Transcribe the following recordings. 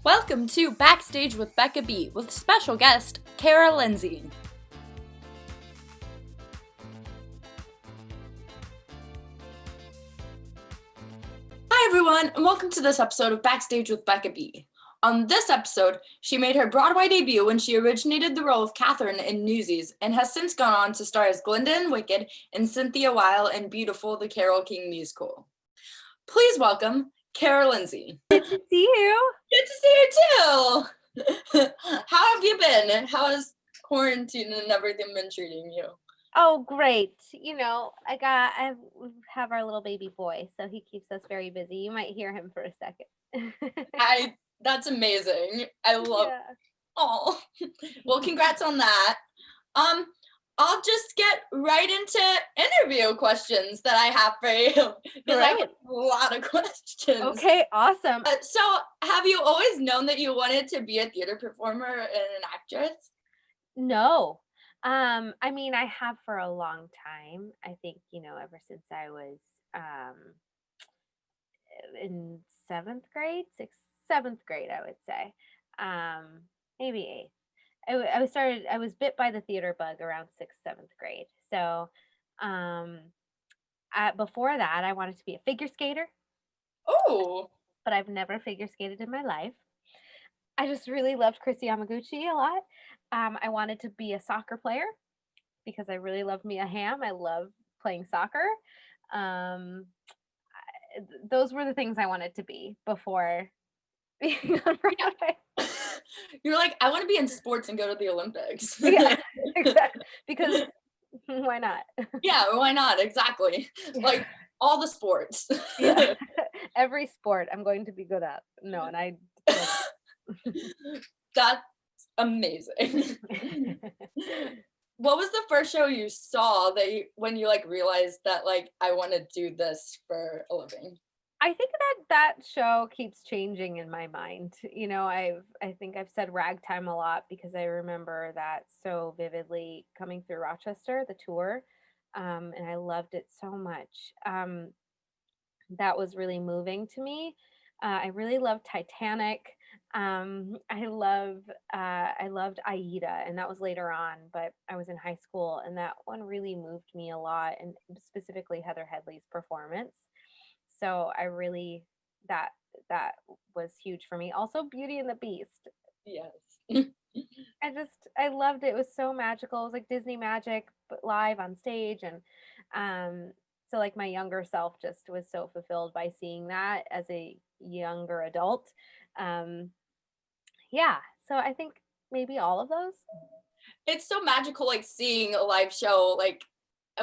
Welcome to Backstage with Becca B with special guest, Lindsay. Hi everyone, and welcome to this episode of Backstage with Becca B. On this episode, she made her Broadway debut when she originated the role of Katherine in Newsies and has since gone on to star as Glinda in Wicked and Cynthia Weil in Beautiful, the Carole King musical. Please welcome Lindsay. Good to see you. Good to see you too. How have you been? How has quarantine and everything been treating you? Oh, great. You know, we have our little baby boy, so he keeps us very busy. You might hear him for a second. That's amazing. I love. Yeah. Oh, well, congrats on that. I'll just get right into interview questions that I have for you because I have a lot of questions. Okay, awesome. So, have you always known that you wanted to be a theater performer and an actress? No. I mean, I have for a long time. I think, ever since I was in seventh grade, seventh grade, I would say. Maybe eighth. I was bit by the theater bug around sixth, seventh grade. So before that, I wanted to be a figure skater. Oh. But I've never figure skated in my life. I just really loved Chrissy Yamaguchi a lot. I wanted to be a soccer player because I really loved Mia Hamm. I love playing soccer. Those were the things I wanted to be before being on Broadway. You're like, I want to be in sports and go to the Olympics. Yeah, exactly. Because why not? Yeah, why not? Exactly. Like all the sports. Yeah. Every sport I'm going to be good at. No, and I That's amazing. What was the first show you saw that when you realized that I want to do this for a living? I think that show keeps changing in my mind. I think I've said Ragtime a lot because I remember that so vividly coming through Rochester, the tour, and I loved it so much. That was really moving to me. I really loved Titanic. I loved Aida, and that was later on, but I was in high school, and that one really moved me a lot, and specifically Heather Headley's performance. So I really that was huge for me. Also, Beauty and the Beast. Yes. I loved it. It was so magical. It was like Disney magic, but live on stage, and so my younger self just was so fulfilled by seeing that as a younger adult. Yeah, so I think maybe all of those. It's so magical seeing a live show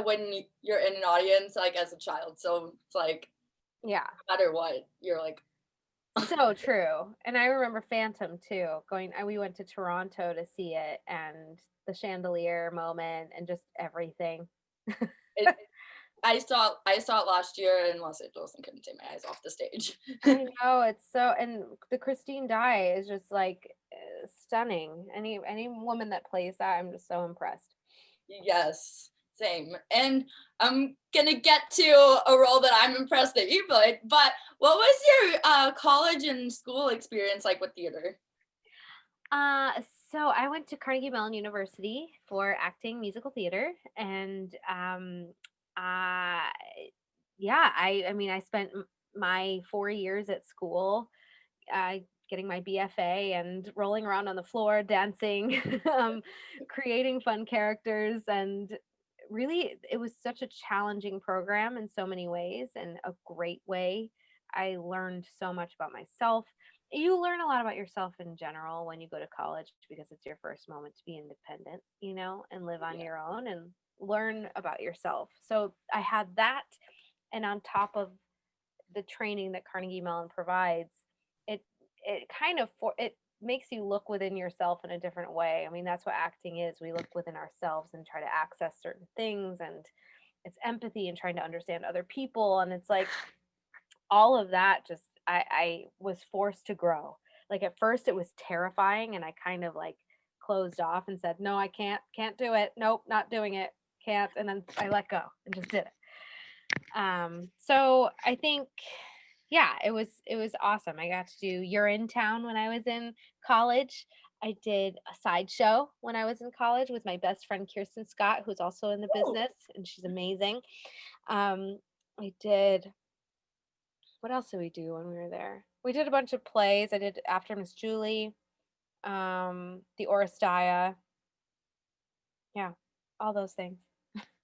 when you're in an audience as a child. So it's yeah, no matter what, you're so true. And I remember Phantom too. We went to Toronto to see it, and the chandelier moment and just everything. I saw it last year in Los Angeles and couldn't take my eyes off the stage. I know, it's so, and the Christine Dye is just stunning. Any woman that plays that, I'm just so impressed. Yes, same. And I'm gonna get to a role that I'm impressed that you played, but what was your college and school experience like with theater? So I went to Carnegie Mellon University for acting musical theater, and yeah, I mean, I spent my 4 years at school, getting my BFA and rolling around on the floor, dancing, creating fun characters, and really, it was such a challenging program in so many ways, and a great way. I learned so much about myself. You learn a lot about yourself in general when you go to college because it's your first moment to be independent, and live on your own and learn about yourself. So I had that, and on top of the training that Carnegie Mellon provides, it kind of it makes you look within yourself in a different way. I mean, that's what acting is. We look within ourselves and try to access certain things, and it's empathy and trying to understand other people, and it's all of that. Just I was forced to grow. At first it was terrifying, and I kind of closed off and said, no, I can't do it. Nope, not doing it. Can't. And then I let go and just did it. So I think yeah, it was awesome. I got to do You're in Town when I was in college. I did a sideshow when I was in college with my best friend Kirsten Scott, who's also in the Ooh, business, and she's amazing. Um, I did what else did we do when we were there? We did a bunch of plays. I did After Miss Julie, the Oresteia. Yeah, all those things.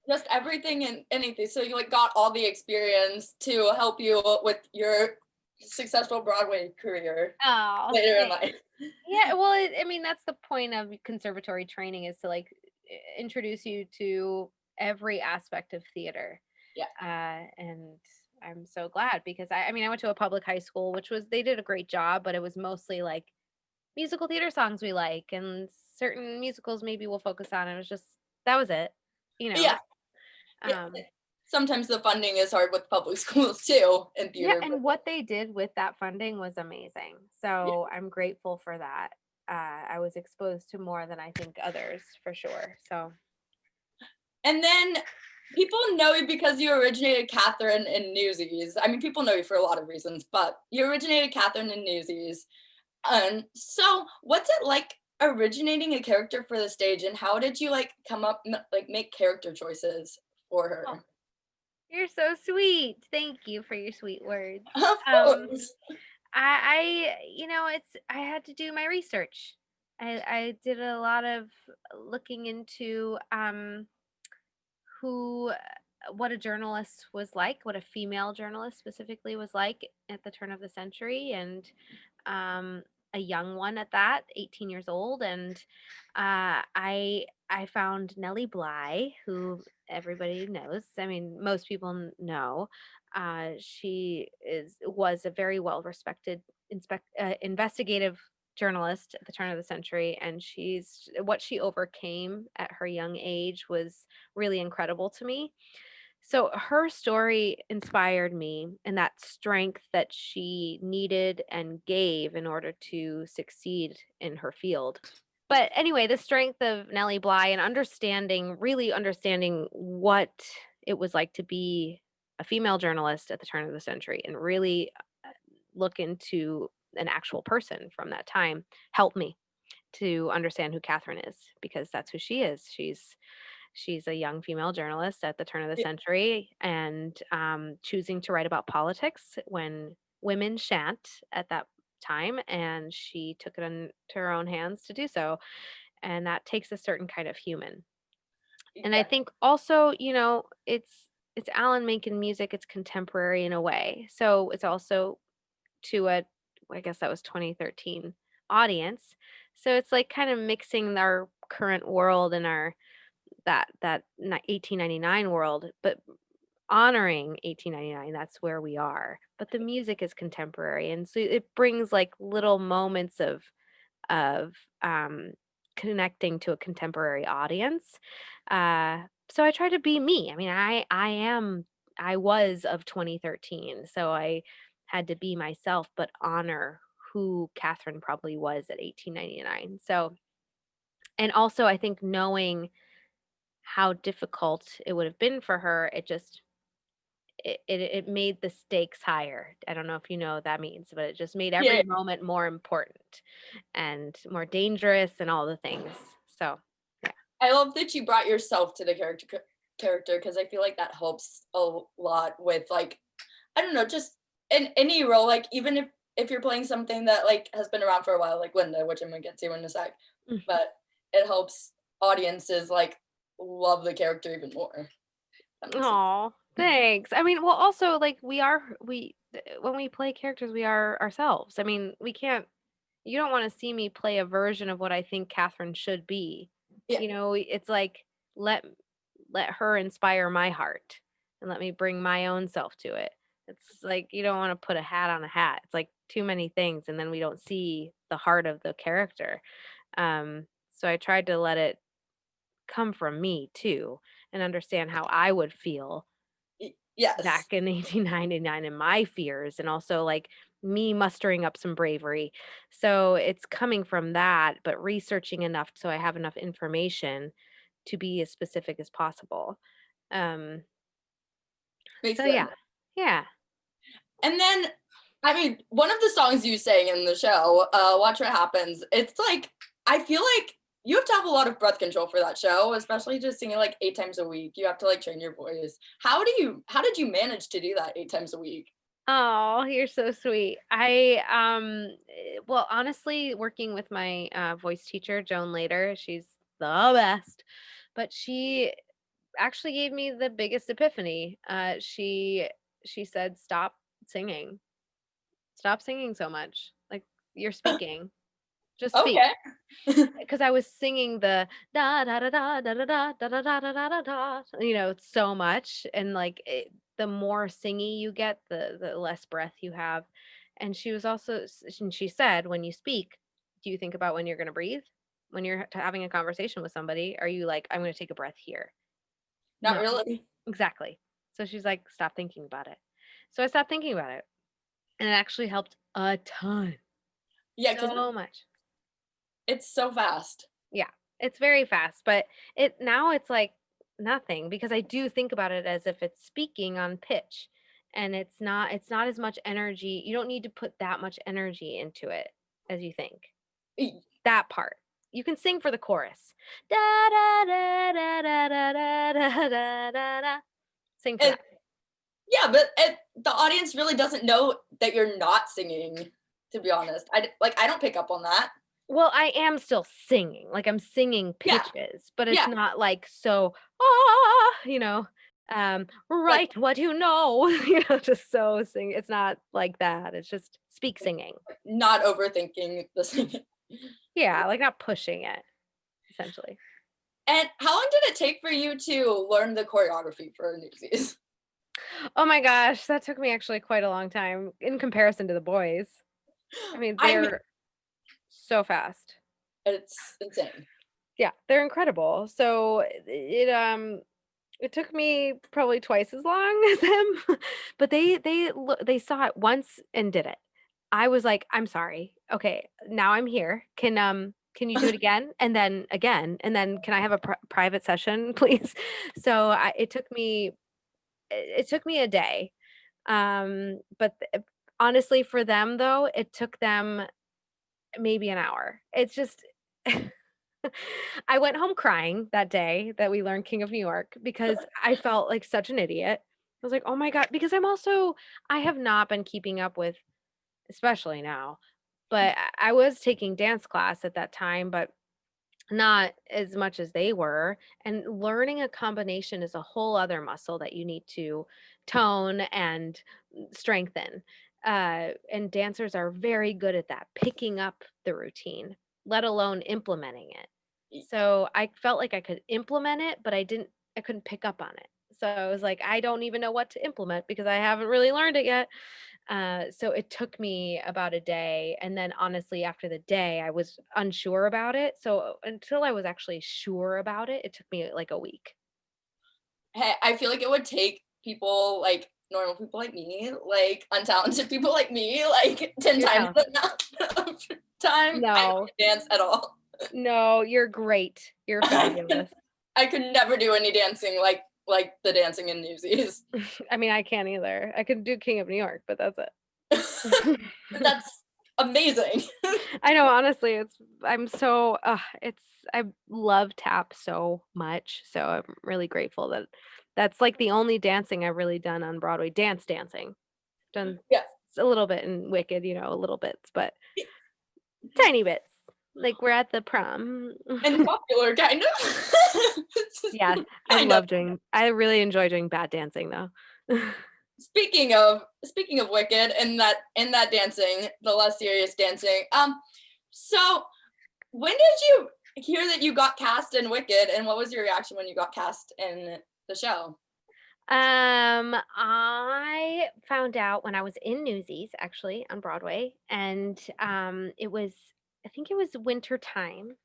just everything and anything. So you like got all the experience to help you with your successful Broadway career Oh, later in thanks. life. Yeah, well, I mean, that's the point of conservatory training is to like introduce you to every aspect of theater. Yeah. And I'm so glad because I mean, I went to a public high school, which was, they did a great job, but it was mostly like musical theater songs we like and certain musicals maybe we'll focus on. It was just, that was it, you know. Yeah. Yeah. Um, Sometimes the funding is hard with public schools too in yeah, theater, but and what they did with that funding was amazing. yeah. So I'm grateful for that. I was exposed to more than I think others for sure. So And then people know you because you originated Katherine in Newsies. I mean, people know you for a lot of reasons, but you originated Katherine in Newsies. So what's it like originating a character for the stage, and how did you like come up like make character choices for oh, her? you're so sweet. Thank you for your sweet words. Of Um, course. it's I had to do my research. I did a lot of looking into who what a journalist was like, what a female journalist specifically was like at the turn of the century, and um, a young one at that, 18 years old, and I found Nellie Bly, who everybody knows. I mean, most people know. She was a very well respected investigative journalist at the turn of the century, and she's what she overcame at her young age was really incredible to me. So her story inspired me and that strength that she needed and gave in order to succeed in her field. But anyway, the strength of Nellie Bly and really understanding what it was like to be a female journalist at the turn of the century and really look into an actual person from that time helped me to understand who Catherine is because that's who she is. She's a young female journalist at the turn of the Yeah. century and choosing to write about politics when women shan't at that time. And she took it into her own hands to do so. And that takes a certain kind of human. And I Yeah. think also, it's Alan making music, it's contemporary in a way. So it's also to a I guess that was 2013 audience. So it's like kind of mixing our current world and our that 1899 world, but honoring 1899, that's where we are. But the music is contemporary, and so it brings like little moments of connecting to a contemporary audience. So I try to be me. I mean, I was of 2013, so I had to be myself, but honor who Catherine probably was at 1899. So, and also I think knowing how difficult it would have been for her, it made the stakes higher. I don't know if you know what that means, but it just made Yeah. every moment more important and more dangerous and all the things. So, yeah. I love that you brought yourself to the character because I feel like that helps a lot with like I don't know, just in any role, like even if you're playing something that like has been around for a while, like Linda, which I'm gonna get to in a sec, Mm. but it helps audiences like love the character even more. That makes sense. Aw, thanks. I mean, well, also like when we play characters, we are ourselves. I mean, we can't you don't want to see me play a version of what I think Catherine should be. Yeah, It's like let let her inspire my heart and let me bring my own self to it. It's like you don't want to put a hat on a hat. It's like too many things and then we don't see the heart of the character. So I tried to let it come from me too and understand how I would feel back yes, in 1899 and my fears and also like me mustering up some bravery. So it's coming from that, but researching enough so I have enough information to be as specific as possible. Um, makes so sense. yeah. Yeah. And then I mean, one of the songs you sang in the show, Watch What Happens, it's like, I feel like you have to have a lot of breath control for that show, especially just singing like 8 times a week. You have to like train your voice. How did you manage to do that 8 times a week? Oh, you're so sweet. Well, honestly, working with my voice teacher, Joan Later, she's the best. But she actually gave me the biggest epiphany. She said, "Stop singing. Stop singing so much. Like you're speaking. Just speak." Okay. Because I was singing the da da da da da da da da da da da da da da, so much, and the more singy you get, the less breath you have. And she was also, and she said, when you speak, do you think about when you're going to breathe? When you're having a conversation with somebody, are you like, I'm going to take a breath here? Not No, really. exactly. So she's like, stop thinking about it. So I stopped thinking about it, and it actually helped a ton, Yeah, because so much. it's so fast. Yeah, it's very fast, but it's like nothing because I do think about it as if it's speaking on pitch, and it's not as much energy. You don't need to put that much energy into it as you think. Y- That part. You can sing for the chorus. Da da da da da da da da da da da. Sing for And that. yeah, but the audience really doesn't know that you're not singing, to be honest. I don't pick up on that. Well, I am still singing. Like I'm singing Yeah, pitches, but it's yeah. not like so Like write what you know, just so sing. It's not like that. It's just speak singing. not overthinking the singing. Yeah, like not pushing it, essentially. And how long did it take for you to learn the choreography for Newsies? Oh my gosh, that took me actually quite a long time in comparison to the boys. I mean, I mean, they're so fast. it's insane. Yeah, they're incredible. So it took me probably twice as long as them, but they saw it once and did it. I was like, "I'm sorry. Okay, now I'm here. Can you do it again? And then again, and then can I have a private session, please?" So it took me a day. But honestly, for them though, it took them maybe an hour. It's just I went home crying that day that we learned King of New York because I felt like such an idiot. I was like, "Oh my god," because I have not been keeping up with, especially now, but I was taking dance class at that time, but not as much as they were. And learning a combination is a whole other muscle that you need to tone and strengthen. And dancers are very good at that, picking up the routine, let alone implementing it. So I felt like I could implement it, but I couldn't pick up on it. So I was like, I don't even know what to implement because I haven't really learned it yet. So it took me about a day. And then honestly, after the day, I was unsure about it. So until I was actually sure about it, it took me like a week. Hey, I feel like it would take people like normal people like me, like untalented people like me, like 10 You're times the talented. amount of time. I No, don't dance at all. no, you're great. You're fabulous. I could never do any dancing like the dancing in Newsies. I mean, I can't either. I could do King of New York, but that's it. That's amazing. I know, honestly, I love tap so much. So I'm really grateful that that's like the only dancing I've really done on Broadway, dancing. Done Yeah. a little bit in Wicked, little bits, but tiny bits. Like we're at the prom. And popular kind of. Yeah, Kind of. I really enjoy doing bad dancing though. Speaking of Wicked and that dancing, the less serious dancing. So when did you hear that you got cast in Wicked, and what was your reaction when you got cast in the show? I found out when I was in Newsies actually on Broadway, and I think it was winter time.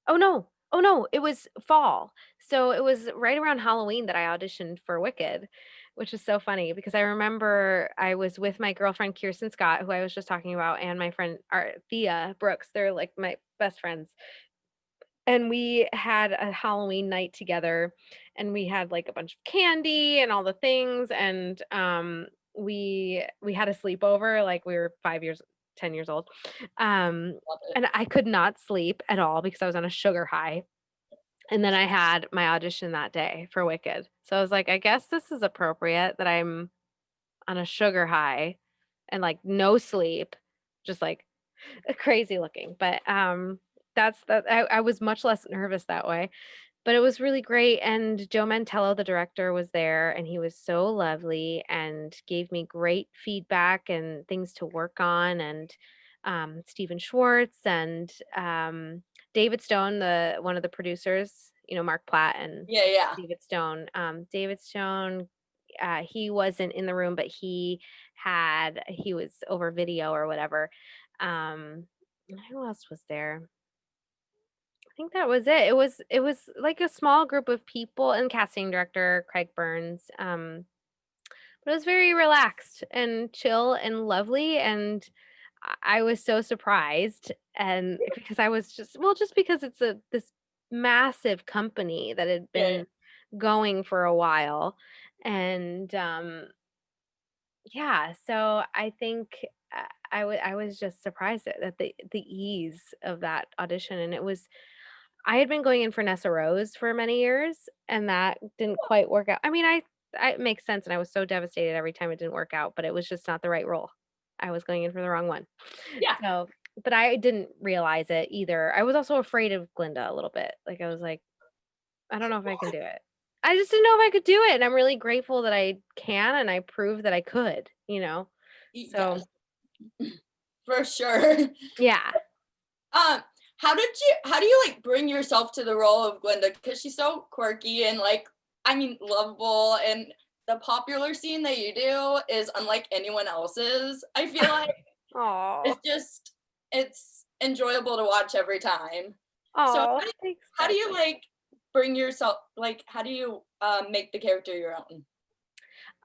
Oh no. Oh no, it was fall. So it was right around Halloween that I auditioned for Wicked, which is so funny because I remember I was with my girlfriend Kirsten Scott, who I was just talking about, and my friend Thea Brooks. They're like my best friends. And we had a Halloween night together, and we had like a bunch of candy and all the things, and we had a sleepover, like we were 10 years old. Love it. And I could not sleep at all because I was on a sugar high. And then I had my audition that day for Wicked. So I was like, I guess this is appropriate that I'm on a sugar high and like no sleep, just like crazy looking. But that's that I was much less nervous that way. But it was really great, and Joe Mantello, the director, was there, and he was so lovely and gave me great feedback and things to work on, and, Stephen Schwartz and, David Stone, the one of the producers, Mark Platt and Yeah, yeah. David Stone. David Stone, he wasn't in the room, but he was over video or whatever. Um, who else was there? I think that was it. It was like a small group of people and casting director Craig Burns. But it was very relaxed and chill and lovely, and I was so surprised, and because I was just because it's this massive company that had Yeah, yeah. been going for a while, and yeah, so I think I was just surprised at the ease of that audition, and I had been going in for Nessa Rose for many years, and that didn't quite work out. I mean, it makes sense, and I was so devastated every time it didn't work out, but it was just not the right role. I was going in for the wrong one. Yeah. So, but I didn't realize it either. I was also afraid of Glinda a little bit. Like I was like, I don't know if I can do it. I just didn't know if I could do it, and I'm really grateful that I can, and I proved that I could. So, Yes, for sure. yeah. Um, how do you like bring yourself to the role of Glinda? Because she's so quirky and like, I mean, lovable, and the popular scene that you do is unlike anyone else's. I feel like Oh. it's enjoyable to watch every time. So Oh, thanks, how do you Becca. like bring yourself like how do you make the character your own?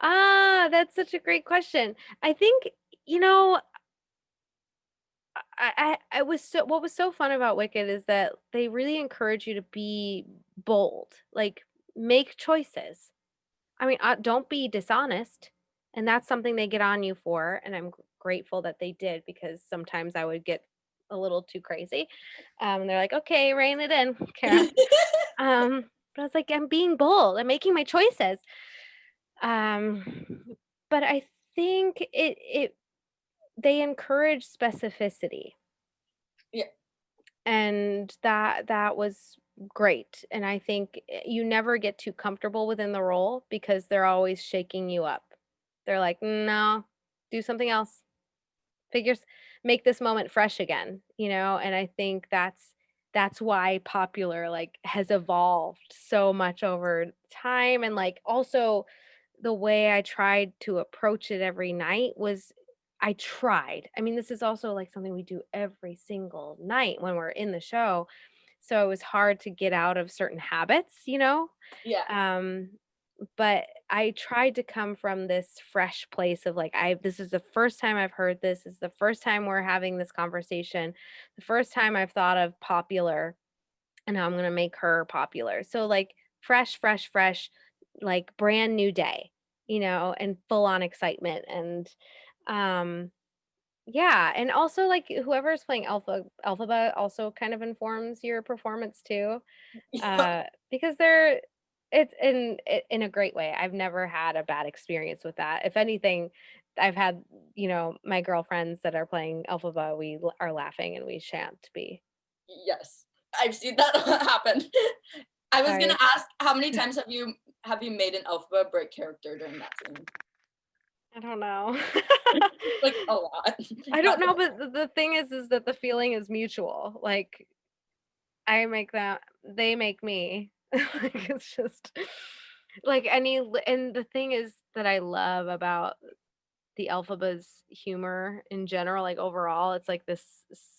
That's such a great question. I think, you know, I was so what was so fun about Wicked is that they really encourage you to be bold, like make choices. I mean, don't be dishonest, and that's something they get on you for, and I'm grateful that they did because sometimes I would get a little too crazy. They're like, "Okay, rein it in, Kara." But I was like, "I'm being bold. I'm making my choices." Um, but I think it they encourage specificity, Yeah, and that was great. And I think you never get too comfortable within the role because they're always shaking you up. They're like, "No, do something else. Figures make this moment fresh again." And I think that's why popular like has evolved so much over time, and like also the way I tried to approach it every night was I tried. I mean, this is also like something we do every single night when we're in the show. So it was hard to get out of certain habits. yeah, Um, but I tried to come from this fresh place of like, this is the first time I've heard this is the first time we're having this conversation, the first time I've thought of popular, and now I'm gonna make her popular. So like fresh, fresh, fresh, like brand new day, and full on excitement. And um yeah, and also like whoever's playing Alphaba also kind of informs your performance too. Because it's in a great way. I've never had a bad experience with that. If anything, I've had my girlfriends that are playing Alphaba, are laughing and we shan't be. yes. I've seen that happen. I was gonna I ask how many times have you made an alphabet break character during that scene? I don't know. Like a lot. I Not don't know, but the thing is that the feeling is mutual. Like I make them, they make me. Like it's just like and the thing is that I love about the Alphaba's humor in general, like overall, it's like this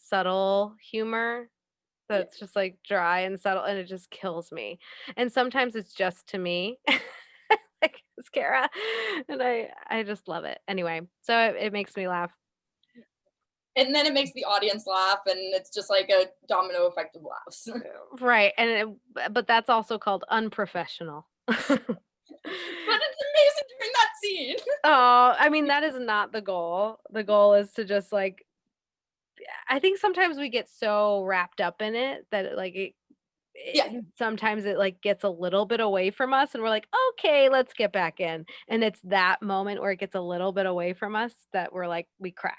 subtle humor yeah. that's just like dry and subtle, and it just kills me. And sometimes it's just to me, like it's Kara, and I just love it. Anyway, so it makes me laugh. And then it makes the audience laugh, and it's just like a domino effect of laughs. Right, but that's also called unprofessional. But it's amazing during that scene. Oh, I mean, that is not the goal. The goal is to just like, I think sometimes we get so wrapped up in it that Yeah. sometimes it like gets a little bit away from us and we're like, okay, let's get back in. And it's that moment where it gets a little bit away from us that we're like, we crack.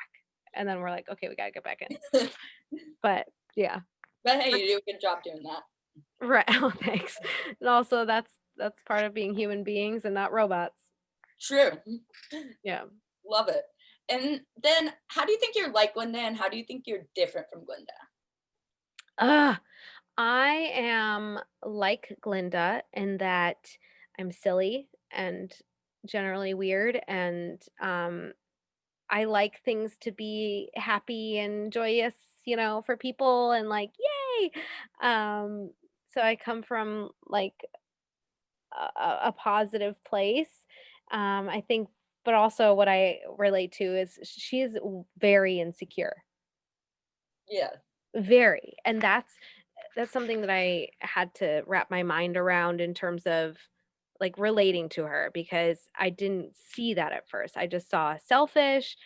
And then we're like, okay, we got to get back in. But yeah. But hey, you do a good job doing that. Right. Oh, thanks. And also that's part of being human beings and not robots. True. Yeah. Love it. And then how do you think you're like Glinda and how do you think you're different from Glinda? I am like Glinda in that I'm silly and generally weird and I like things to be happy and joyous, for people and like yay. Um so I come from like a positive place. I think but also what I relate to is she's very insecure. Yeah. Very. And that's something that I had to wrap my mind around in terms of like relating to her because I didn't see that at first. I just saw selfish,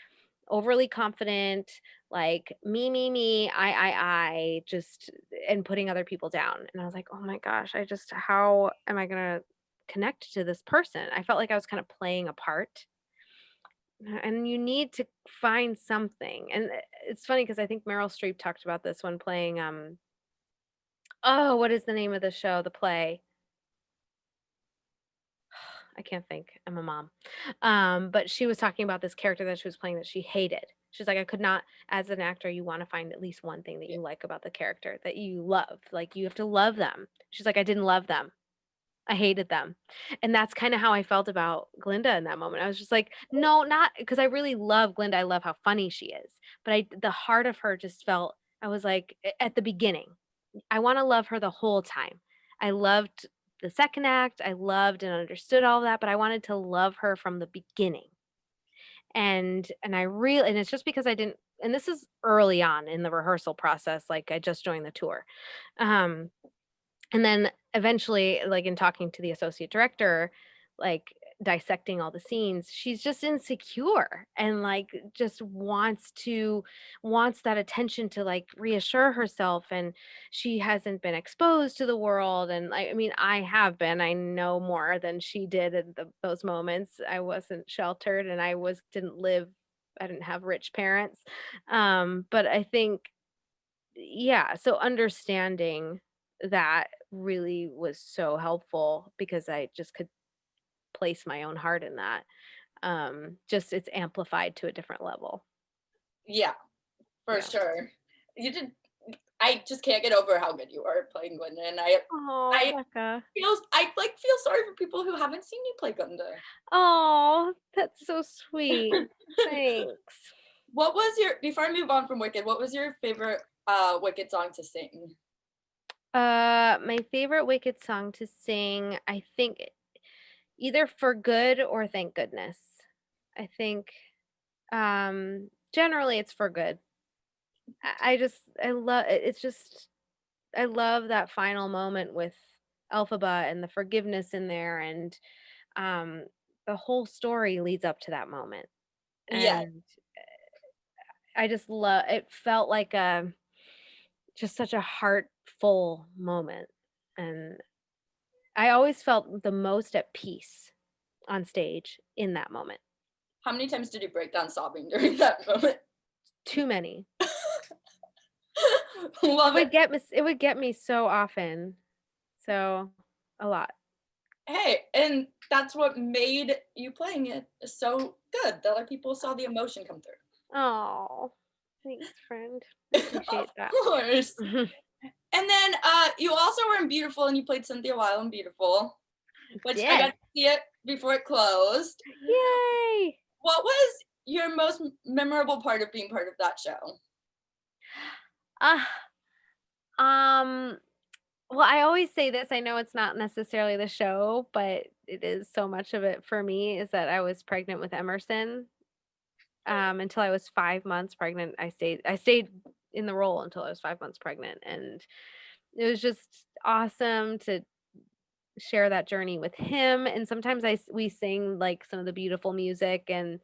overly confident, like me, I, just and putting other people down. And I was like, oh my gosh, how am I gonna connect to this person? I felt like I was kind of playing a part. And you need to find something. And it's funny because I think Meryl Streep talked about this when playing oh, what is the name of the show, the play? I can't think. I'm a mom. But she was talking about this character that she was playing that she hated. She's like, I could not, as an actor, you want to find at least one thing that you like about the character that you love. Like, you have to love them. She's like, I didn't love them. I hated them. And that's kind of how I felt about Glinda in that moment. I was just like, no, not because I really love Glinda. I love how funny she is. But the heart of her just felt, I was like, at the beginning, I want to love her the whole time. I loved the second act. I loved and understood all of that, but I wanted to love her from the beginning. And I really and it's just because I didn't and this is early on in the rehearsal process, like I just joined the tour. Um and then eventually, like in talking to the associate director, like dissecting all the scenes, she's just insecure and like just wants that attention to like reassure herself. And she hasn't been exposed to the world. And I mean, I have been. I know more than she did in those moments. I wasn't sheltered and I didn't have rich parents. But I think yeah, so understanding that really was so helpful because I just could place my own heart in that. Just it's amplified to a different level. Yeah, for Yeah. sure. You did I just can't get over how good you are at playing Glinda and Oh, I Becca. I like feel sorry for people who haven't seen you play Glinda. Oh, that's so sweet. Thanks. What was your before I move on from Wicked, what was your favorite Wicked song to sing? My favorite Wicked song to sing, I think either For Good or Thank Goodness. I think generally it's For Good. I love it's just I love that final moment with Elphaba and the forgiveness in there and um the whole story leads up to that moment. Yeah. And I just love it felt like a just such a heartful moment. And I always felt the most at peace on stage in that moment. How many times did you break down sobbing during that moment? Too many. Love it. It would get me so often. So a lot. Hey, and that's what made you playing it so good. That other people saw the emotion come through. Oh, thanks, friend. I Of appreciate that. course. And then you also were in Beautiful and you played Cynthia Weil in Beautiful, which I got Did. to see it before it closed. Yay! What was your most memorable part of being part of that show? Uh, um, well, I always say this. I know it's not necessarily the show, but it is so much of it for me is that I was pregnant with Emerson. Until I was 5 months pregnant. I stayed in the role until I was 5 months pregnant. And it was just awesome to share that journey with him, and sometimes we sing, like, some of the beautiful music, and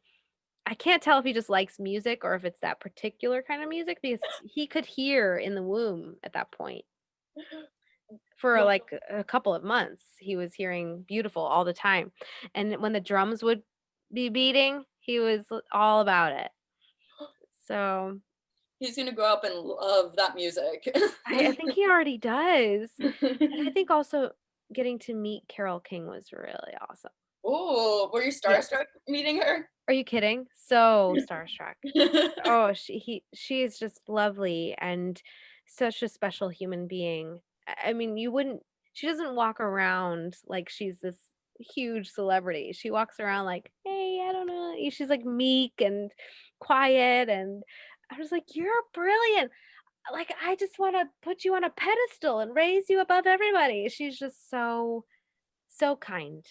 I can't tell if he just likes music or if it's that particular kind of music because he could hear in the womb at that point. For, Well, like, a couple of months, he was hearing beautiful all the time, and when the drums would be beating, he was all about it. So, he's gonna grow up and love that music. I think he already does, and I think also getting to meet Carole King was really awesome. Oh, were you Yeah. starstruck meeting her? Are you kidding? So starstruck. Oh, she is just lovely and such a special human being. I mean, you wouldn't she doesn't walk around like she's this huge celebrity. She walks around like, "Hey, I don't know." She's like meek and quiet, and I was like, "You're brilliant. Like, I just want to put you on a pedestal and raise you above everybody." She's just so kind.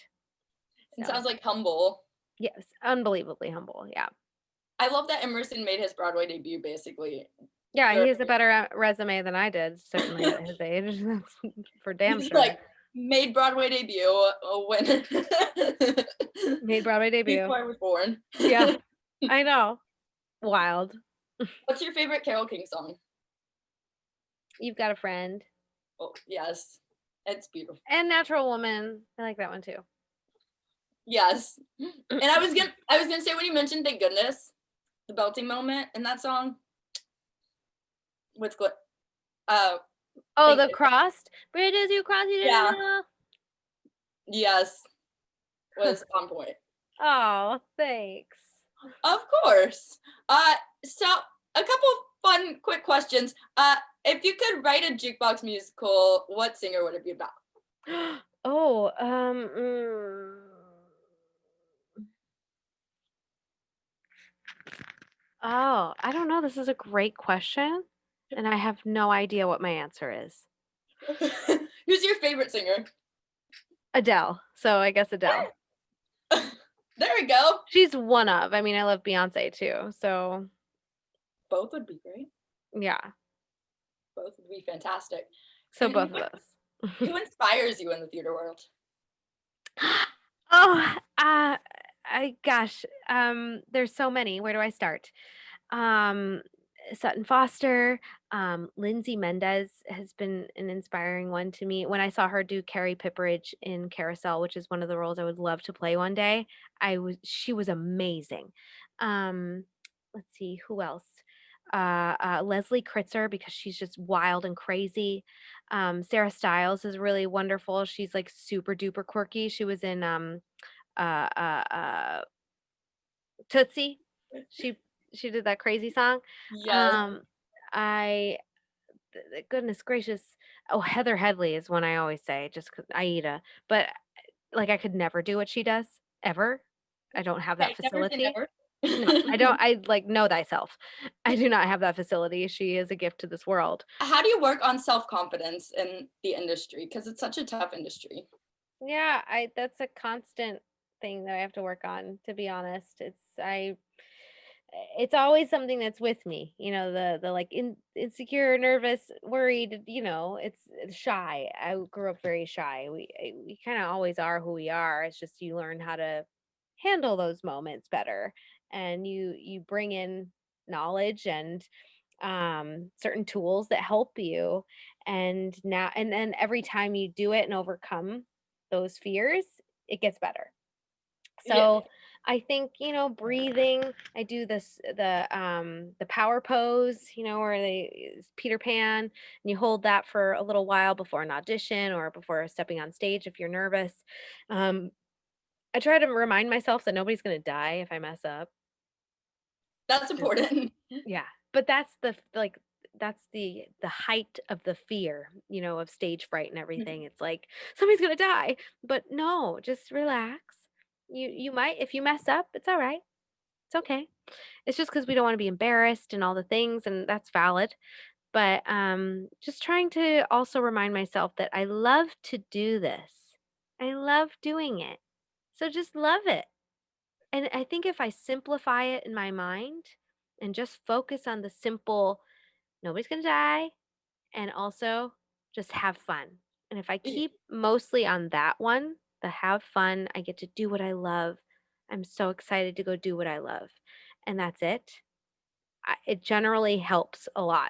It So, sounds like humble. yes, unbelievably humble. Yeah. I love that Emerson made his Broadway debut basically. Yeah, he Dur has a better, resume than I did, certainly at his age, that's for damn He's like, sure. made Broadway debut, when Made Broadway debut. before I was born. Yeah, I know. Wild. What's your favorite Carole King song? You've Got a Friend. Oh, yes. It's beautiful. And Natural Woman. I like that one too. Yes. And I was gonna say when you mentioned Thank Goodness, the belting moment in that song with uh Oh, Thank the Goodness. crossed bridges you cross, you didn't Yeah, know. yes, was on point. Oh, thanks. Of course. So a couple fun quick questions. If you could write a jukebox musical, what singer would it be about? Oh, oh, I don't know. This is a great question, and I have no idea what my answer is. Who's your favorite singer? Adele. So I guess Adele. There we go. She's one of. I mean, I love Beyonce too. So Both would be great. yeah. Both would be fantastic. So And both of those. who inspires you in the theater world? Oh, I gosh, there's so many. Where do I start? Um, Sutton Foster, Lindsay Mendez has been an inspiring one to me. When I saw her do Carrie Pipperidge in Carousel, which is one of the roles I would love to play one day, she was amazing. Um, let's see who else. Leslie Kritzer because she's just wild and crazy. Sarah Stiles is really wonderful. She's like super duper quirky. She was in uh, uh, uh, Tootsie. She she did that crazy song. Yes. Um, I goodness gracious. Oh, Heather Headley is one I always say, just 'cause Aida. But like I could never do what she does ever. I don't have that Okay, never say facility. never. No, I don't. I like know thyself. I do not have that facility. She is a gift to this world. How do you work on self-confidence in the industry? Because it's such a tough industry. Yeah, I that's a constant thing that I have to work on, to be honest. It's always something that's with me, the like insecure, nervous, worried, it's shy. I grew up very shy. We kind of always are who we are. It's just you learn how to handle those moments better, and you bring in knowledge and certain tools that help you, and then every time you do it and overcome those fears, it gets better. Yeah, So I think, breathing, I do the power pose, where it's Peter Pan, and you hold that for a little while before an audition or before stepping on stage if you're nervous. Um, I try to remind myself that nobody's going to die if I mess up. that's 'Cause- important. Yeah, but that's the height of the fear, of stage fright and everything. It's like somebody's going to die, but no, just relax. You might, if you mess up, it's all right. It's okay. It's just because we don't wanna be embarrassed and all the things, and that's valid. But, just trying to also remind myself that I love to do this. I love doing it. So just love it. And I think if I simplify it in my mind and just focus on the simple, nobody's gonna die, and also just have fun And if I keep mostly on that one, the have fun, I get to do what I love. I'm so excited to go do what I love. And that's it. It generally helps a lot.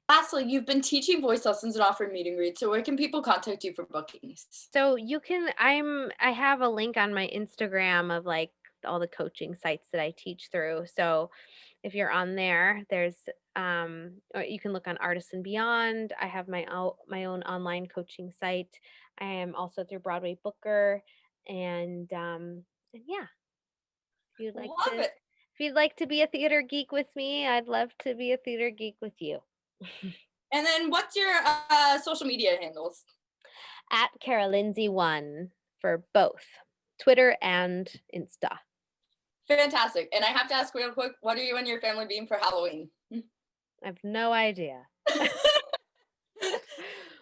Lastly, you've been teaching voice lessons and offering meet and greets, so where can people contact you for bookings? So you can I have a link on my Instagram of like all the coaching sites that I teach through. So if you're on there, there's or you can look on Artists and Beyond. I have my own online coaching site. I am also through Broadway Booker and yeah, if you'd like Love to it. if you'd like to be a theater geek with me, I'd love to be a theater geek with you. And then what's your social media handles? At Lindsay1 for both Twitter and Insta. Fantastic. And I have to ask real quick, what are you and your family being for Halloween? I have no idea.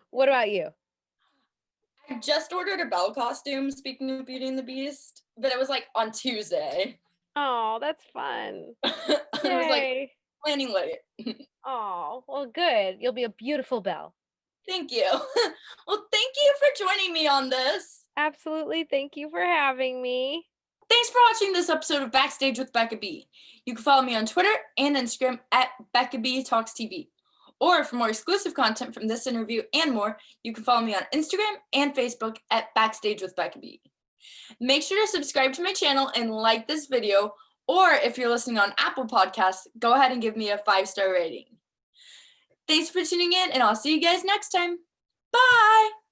What about you? I just ordered a Belle costume, speaking of Beauty and the Beast, but it was like on Tuesday. Oh, that's fun. I was like Yay. planning late. Oh, well, good. You'll be a beautiful Belle. Thank you. Well, thank you for joining me on this. Absolutely. Thank you for having me. Thanks for watching this episode of Backstage with Becca B. You can follow me on Twitter and Instagram at Becca B Talks TV. Or for more exclusive content from this interview and more, you can follow me on Instagram and Facebook at Backstage with Becca B. Make sure to subscribe to my channel and like this video, or if you're listening on Apple Podcasts, go ahead and give me a 5-star rating. Thanks for tuning in, and I'll see you guys next time. Bye!